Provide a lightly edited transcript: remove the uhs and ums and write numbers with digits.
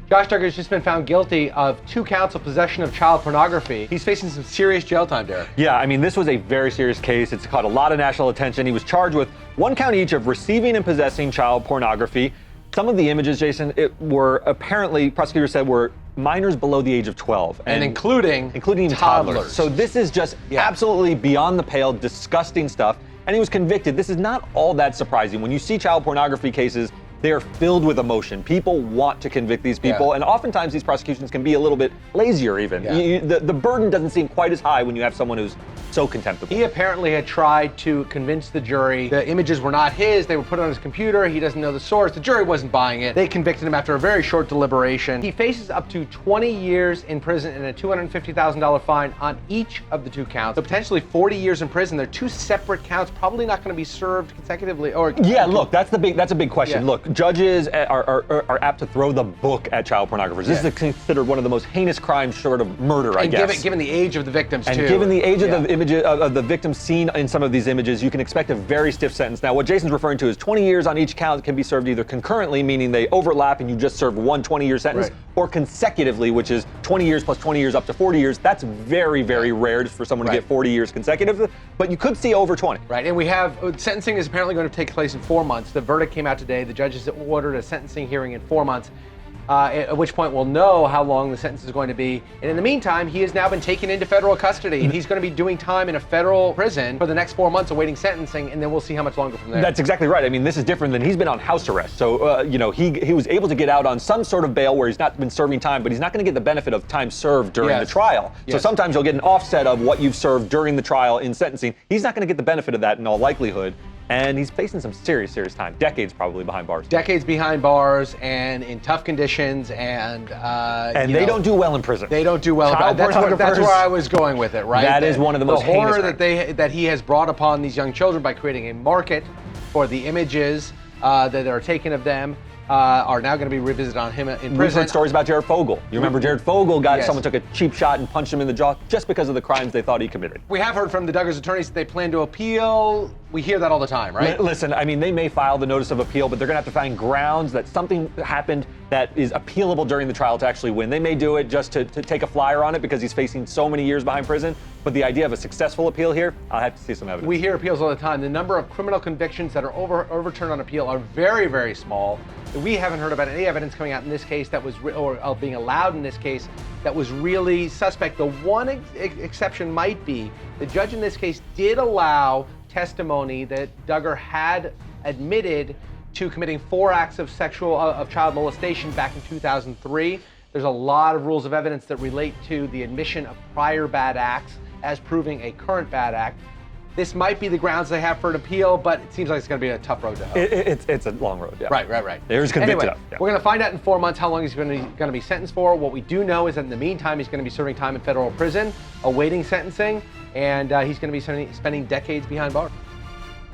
Josh Duggar has just been found guilty of 2 counts of possession of child pornography. He's facing some serious jail time, Derek. Yeah, I mean, this was a very serious case. It's caught a lot of national attention. He was charged with 1 count each of receiving and possessing child pornography. Some of the images, Jason, were apparently, prosecutors said, were minors below the age of 12. And including even toddlers. So this is just absolutely beyond the pale, disgusting stuff. And he was convicted. This is not all that surprising. When you see child pornography cases, they are filled with emotion. People want to convict these people, and oftentimes these prosecutions can be a little bit lazier even. The burden doesn't seem quite as high when you have someone who's so contemptible. He apparently had tried to convince the jury the images were not his, they were put on his computer, he doesn't know the source, the jury wasn't buying it. They convicted him after a very short deliberation. He faces up to 20 years in prison and a $250,000 fine on each of the 2 counts. So potentially 40 years in prison. They're 2 separate counts, probably not going to be served consecutively. Look, that's a big question. Look, judges are apt to throw the book at child pornographers. This is considered one of the most heinous crimes short of murder, I guess. Given the age of the victims, and given the age of the images of the victims seen in some of these images, you can expect a very stiff sentence. Now, what Jason's referring to is 20 years on each count can be served either concurrently, meaning they overlap and you just serve one 20-year sentence, or consecutively, which is 20 years plus 20 years up to 40 years. That's very, very rare just for someone to get 40 years consecutive, but you could see over 20. Right, and we have, sentencing is apparently going to take place in 4 months. The verdict came out today. The judges ordered a sentencing hearing in 4 months. At which point we'll know how long the sentence is going to be. And in the meantime, he has now been taken into federal custody, and he's going to be doing time in a federal prison for the next 4 months awaiting sentencing, and then we'll see how much longer from there. That's exactly right. I mean, this is different than he's been on house arrest. So, he was able to get out on some sort of bail where he's not been serving time, but he's not going to get the benefit of time served during the trial. So sometimes you'll get an offset of what you've served during the trial in sentencing. He's not going to get the benefit of that in all likelihood. And he's facing some serious time. Decades probably behind bars. Decades behind bars and in tough conditions, and they don't do well in prison. They don't do well. That's where I was going with it, right? That is one of the most heinous horror that he has brought upon these young children by creating a market for the images that are taken of them. Are now going to be revisited on him in prison. We've heard stories about Jared Fogle. You remember Jared Fogle someone took a cheap shot and punched him in the jaw just because of the crimes they thought he committed. We have heard from the Duggar's attorneys that they plan to appeal. We hear that all the time, right? Listen, I mean, they may file the notice of appeal, but they're going to have to find grounds that something happened that is appealable during the trial to actually win. They may do it just to take a flyer on it because he's facing so many years behind prison. But the idea of a successful appeal here, I'll have to see some evidence. We hear appeals all the time. The number of criminal convictions that are overturned on appeal are very, very small. We haven't heard about any evidence coming out in this case that was, or being allowed in this case, that was really suspect. The one exception might be the judge in this case did allow testimony that Duggar had admitted to committing 4 acts of child molestation back in 2003. There's a lot of rules of evidence that relate to the admission of prior bad acts as proving a current bad act. This might be the grounds they have for an appeal, but it seems like it's going to be a tough road to hoe. It's a long road, yeah. Right. There's convicted anyway, we're going to find out in 4 months how long he's going to be sentenced for. What we do know is that in the meantime, he's going to be serving time in federal prison, awaiting sentencing, and he's going to be spending decades behind bars.